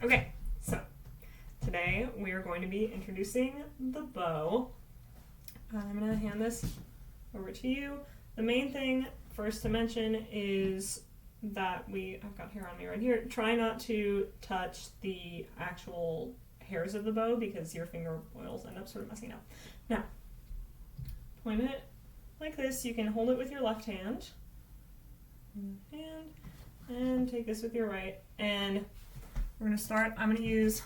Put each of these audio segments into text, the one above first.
Okay, so today we are going to be introducing the bow. I'm going to hand this over to you. The main thing first to mention is that I've got hair on me right here, try not to touch the actual hairs of the bow because your finger oils end up sort of messing up. Now, point it like this. You can hold it with your left hand, and take this with your right. And we're going to start. I'm going to use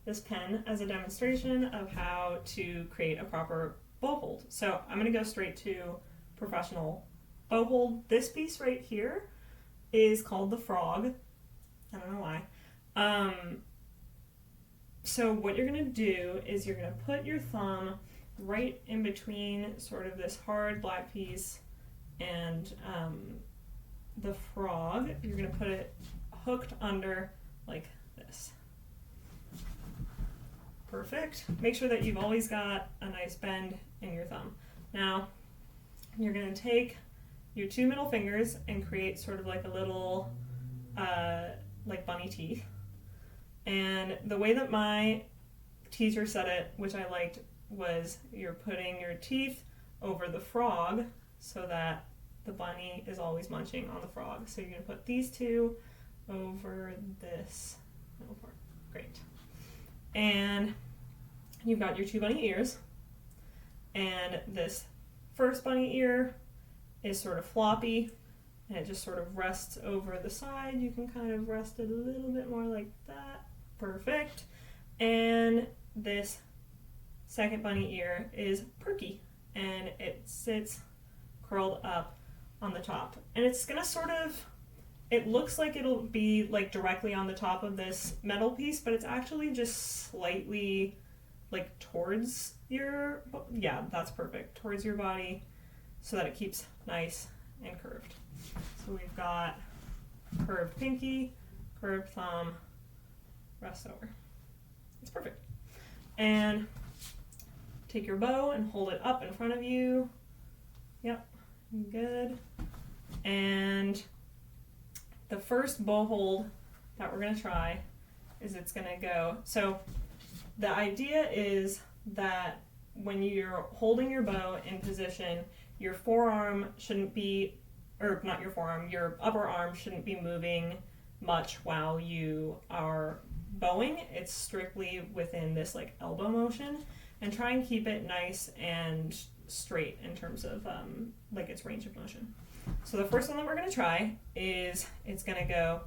this pen as a demonstration of how to create a proper bow hold. So I'm going to go straight to professional bow hold. This piece right here is called the frog. I don't know why. So what you're going to do is you're going to put your thumb right in between sort of this hard black piece and the frog. You're going to put it hooked under like this. Perfect. Make sure that you've always got a nice bend in your thumb. Now, you're going to take your two middle fingers and create sort of like a little like bunny teeth. And the way that my teacher said it, which I liked, was you're putting your teeth over the frog so that the bunny is always munching on the frog. So you're going to put these two over this middle part. Great. And you've got your two bunny ears. And this first bunny ear is sort of floppy, and it just sort of rests over the side. You can kind of rest it a little bit more like that. Perfect. And this second bunny ear is perky, and it sits curled up on the top. And it's gonna sort of, it looks like it'll be like directly on the top of this metal piece, but it's actually just slightly like towards your, yeah, that's perfect, towards your body so that it keeps nice and curved. So we've got curved pinky, curved thumb, rest over. It's perfect. And take your bow and hold it up in front of you. Yep, good. And the first bow hold that we're going to try is it's going to go, so the idea is that when you're holding your bow in position, your forearm shouldn't be, or not your forearm, your upper arm shouldn't be moving much while you are bowing. It's strictly within this like elbow motion, and try and keep it nice and straight in terms of like its range of motion. So the first one that we're going to try is it's going to go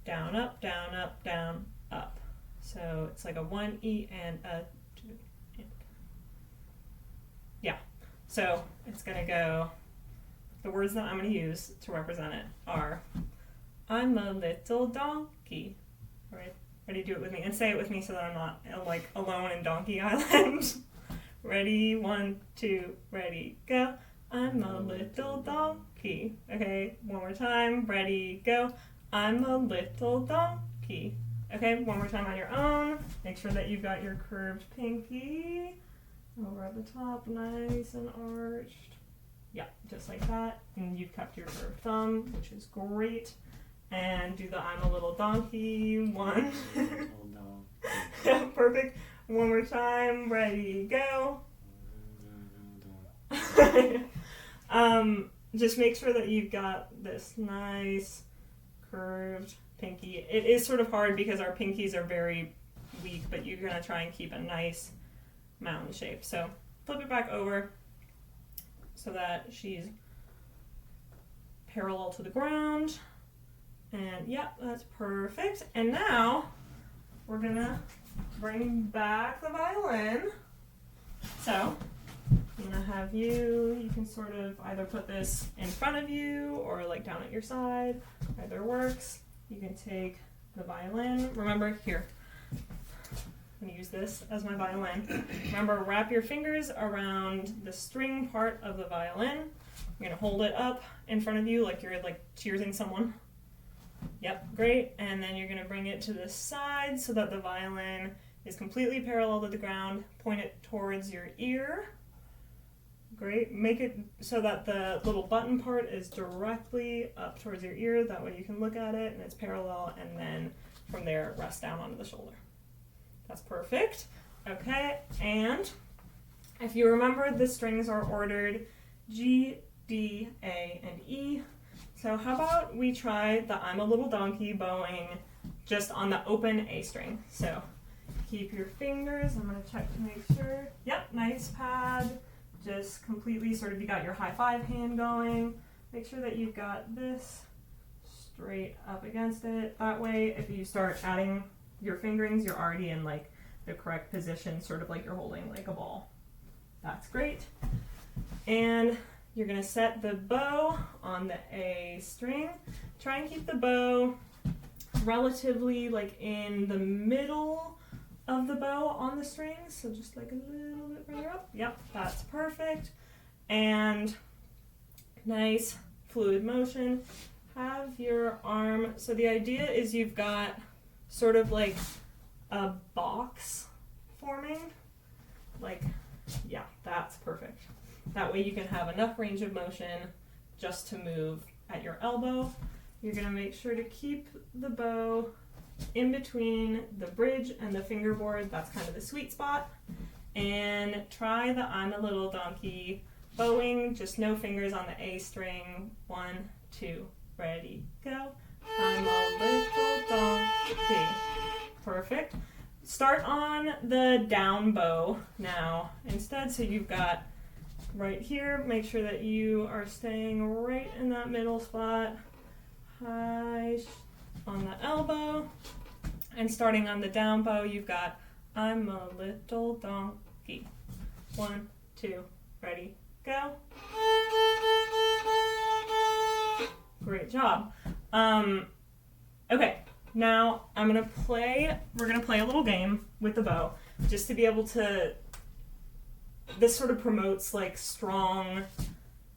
down, up, down, up, down, up. So it's like a 1E and a 2. Yeah. So it's going to go, the words that I'm going to use to represent it are, I'm a little donkey. All right. Ready? Do it with me. And say it with me so that I'm not like alone in Donkey Island. Ready? 1, 2, ready, go. I'm a little donkey. Okay, one more time. Ready, go. I'm a little donkey. Okay, one more time on your own. Make sure that you've got your curved pinky over at the top, nice and arched. Yeah, just like that. And you've kept your curved thumb, which is great. And do the I'm a little donkey. 1. Yeah, perfect. One more time. Ready, go. Just make sure that you've got this nice curved pinky. It is sort of hard because our pinkies are very weak, but you're going to try and keep a nice mountain shape. So flip it back over so that she's parallel to the ground. And yep, that's perfect. And now we're going to bring back the violin. So I'm going to have you can sort of either put this in front of you or like down at your side. Either works. You can take the violin. Remember, here, I'm going to use this as my violin. Remember, wrap your fingers around the string part of the violin. You're going to hold it up in front of you like you're like cheersing someone. Yep, great. And then you're going to bring it to the side so that the violin is completely parallel to the ground. Point it towards your ear. Great. Make it so that the little button part is directly up towards your ear. That way you can look at it and it's parallel. And then from there, rest down onto the shoulder. That's perfect. Okay, and if you remember, the strings are ordered G, D, A, and E. So how about we try the I'm a Little Donkey bowing just on the open A string. So keep your fingers, I'm going to check to make sure. Yep, nice pad. Just completely sort of, you got your high five hand going. Make sure that you've got this straight up against it. That way, if you start adding your fingerings, you're already in like the correct position, sort of like you're holding like a ball. That's great. And you're gonna set the bow on the A string. Try and keep the bow relatively like in the middle of the bow on the strings. So just like a little bit further up. Yep, that's perfect. And nice fluid motion. Have your arm, so the idea is you've got sort of like a box forming. Like, yeah, that's perfect. That way you can have enough range of motion just to move at your elbow. You're going to make sure to keep the bow in between the bridge and the fingerboard. That's kind of the sweet spot. And try the I'm a Little Donkey bowing, just no fingers on the A string. 1, 2, ready, go. I'm a little donkey. Perfect. Start on the down bow now instead. So you've got right here, make sure that you are staying right in that middle spot. High on the elbow. And starting on the down bow, you've got I'm a little donkey. 1, 2, ready, go. Great job. Okay, now we're gonna play a little game with the bow, just to be able to, this sort of promotes like strong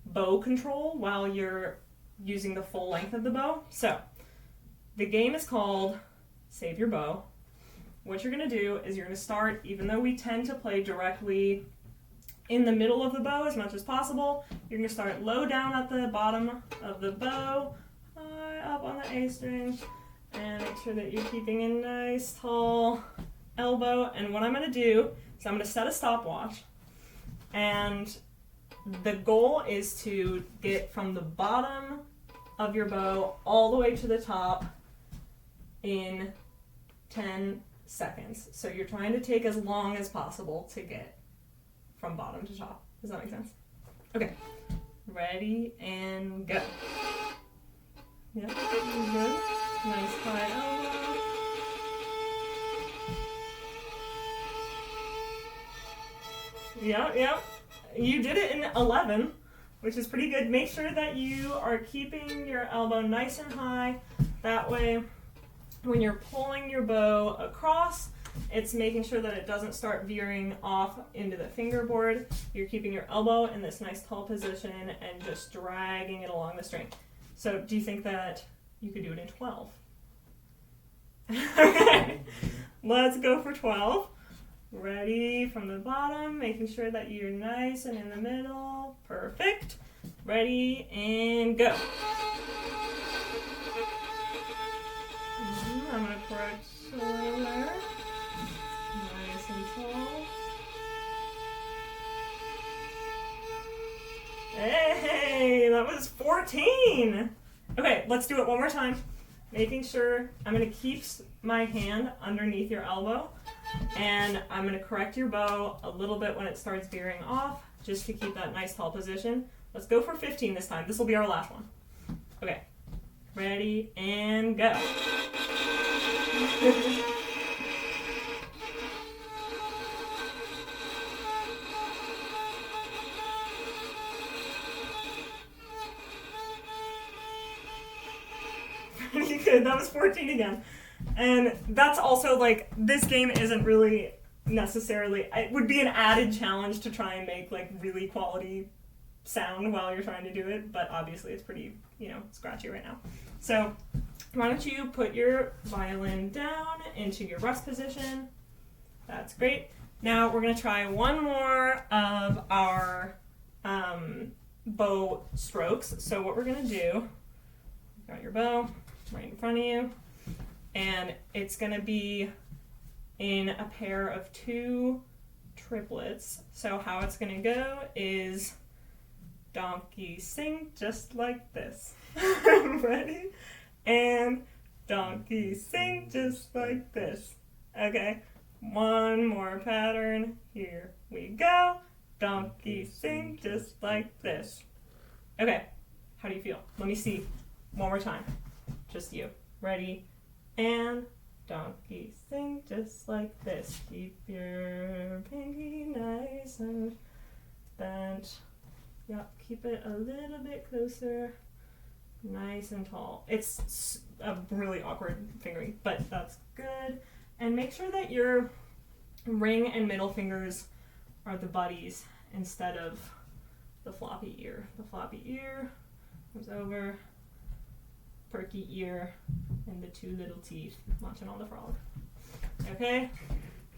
bow control while you're using the full length of the bow. So, the game is called Save Your Bow. What you're gonna do is you're gonna start, even though we tend to play directly in the middle of the bow as much as possible, you're gonna start low down at the bottom of the bow, high up on the A string, and make sure that you're keeping a nice tall elbow. And what I'm gonna do is I'm gonna set a stopwatch, and the goal is to get from the bottom of your bow all the way to the top in 10 seconds. So you're trying to take as long as possible to get from bottom to top. Does that make sense? Okay. Ready and go. Yep, good. Nice high elbow. Yep. You did it in 11, which is pretty good. Make sure that you are keeping your elbow nice and high. That way, when you're pulling your bow across, it's making sure that it doesn't start veering off into the fingerboard. You're keeping your elbow in this nice tall position and just dragging it along the string. So do you think that you could do it in 12? Okay, let's go for 12. Ready from the bottom, making sure that you're nice and in the middle. Perfect. Ready and go. I'm going to correct shoulder. Nice and tall. Hey, that was 14. Okay, let's do it one more time. Making sure I'm going to keep my hand underneath your elbow, and I'm going to correct your bow a little bit when it starts veering off, just to keep that nice tall position. Let's go for 15 this time. This will be our last one. Okay, ready and go. Pretty good. That was 14 again. And that's also like, this game isn't really necessarily, it would be an added challenge to try and make like really quality sound while you're trying to do it, but obviously it's pretty, scratchy right now. So why don't you put your violin down into your rest position. That's great. Now we're going to try one more of our bow strokes. So what we're going to do, got your bow right in front of you, and it's going to be in a pair of 2 triplets. So how it's going to go is donkey sing just like this. Ready? And donkey sing just like this. Okay, one more pattern. Here we go. Donkey sing just like this. Okay, how do you feel? Let me see. One more time. Just you. Ready? And donkey sing just like this. Keep your pinky nice and bent. Yep, keep it a little bit closer. Nice and tall. It's a really awkward fingering, but that's good. And make sure that your ring and middle fingers are the buddies instead of the floppy ear. The floppy ear comes over, perky ear, and the 2 little teeth munching on the frog. Okay,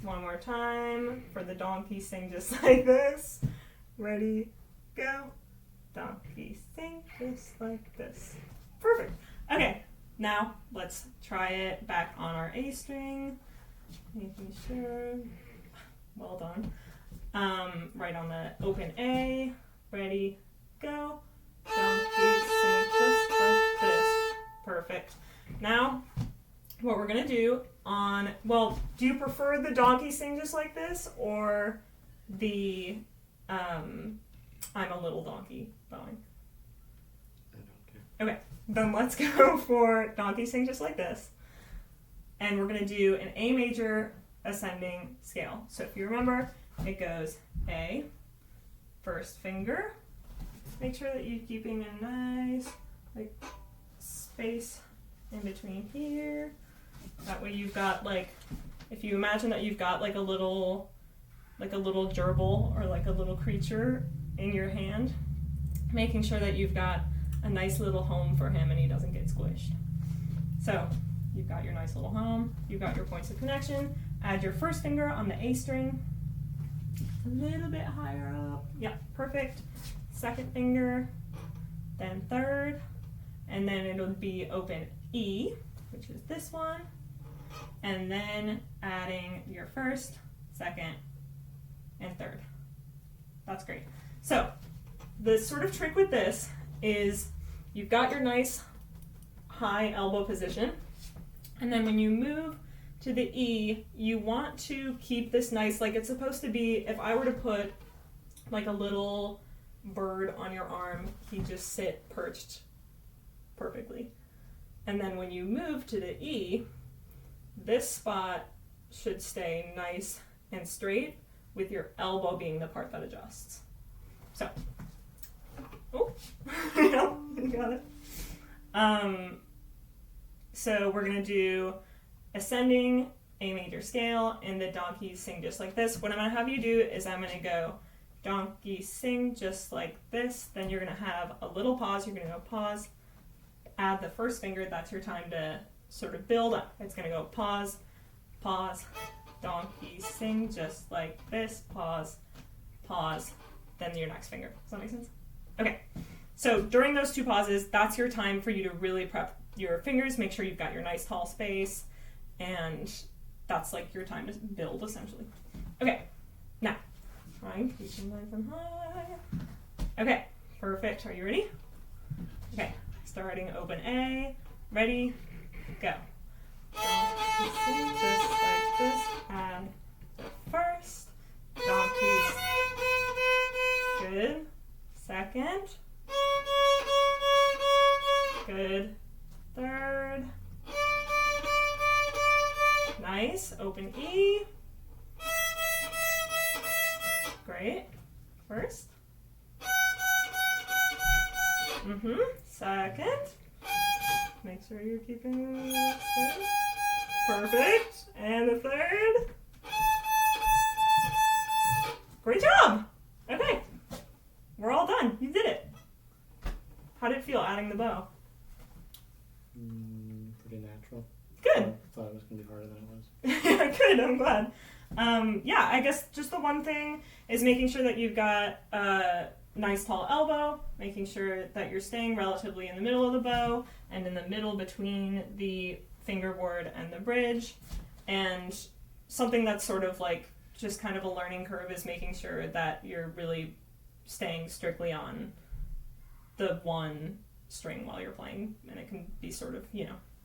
one more time for the donkey sing just like this. Ready, go. Donkey sing just like this. Perfect. Okay, now let's try it back on our A string. Making sure. Well done. Right on the open A. Ready, go. Donkey sing just like this. Perfect. Now, what we're gonna do on, well, do you prefer the donkey sing just like this or the I'm a little donkey bowing? I don't care. Okay, then let's go for donkey sing just like this. And we're gonna do an A major ascending scale. So if you remember, it goes A, first finger. Make sure that you're keeping a nice space in between here. That way you've got if you imagine that you've got a little gerbil or a little creature in your hand, making sure that you've got a nice little home for him and he doesn't get squished. So you've got your nice little home, you've got your points of connection. Add your first finger on the A string, a little bit higher up. Yep, perfect. Second finger, then third, and then it'll be open E, which is this one, and then adding your first, second, and third. That's great. So the sort of trick with this is you've got your nice high elbow position, and then when you move to the E, you want to keep this nice, it's supposed to be, if I were to put a little bird on your arm, he'd just sit perched perfectly. And then when you move to the E, this spot should stay nice and straight with your elbow being the part that adjusts. So, oh, yeah, you got it. So we're gonna do ascending A major scale and the donkey sing just like this. What I'm gonna have you do is I'm gonna go donkey sing just like this. Then you're gonna have a little pause. You're gonna go pause, add the first finger. That's your time to sort of build up. It's gonna go pause, pause, donkey sing just like this, pause, pause, then your next finger. Does that make sense? Okay. So during those 2 pauses, that's your time for you to really prep your fingers, make sure you've got your nice tall space, and that's your time to build essentially. Okay, now, try and keep them nice and high. Okay, perfect. Are you ready? Okay, starting open A, ready, go. Donkey sing just like this, and the first, donkey, good, second, good, third, nice, open E, great, first, second, make sure you're keeping space, perfect, and the third, great job, okay, we're all done, you did it. How did it feel adding the bow? Pretty natural. Good. I thought it was going to be harder than it was. Yeah, good, I'm glad. Yeah, I guess just the one thing is making sure that you've got a nice tall elbow, making sure that you're staying relatively in the middle of the bow and in the middle between the fingerboard and the bridge. And something that's sort of like just kind of a learning curve is making sure that you're really staying strictly on the one string while you're playing, and it can be sort of,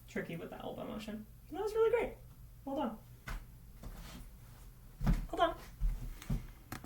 tricky with the elbow motion. And that was really great. Well done.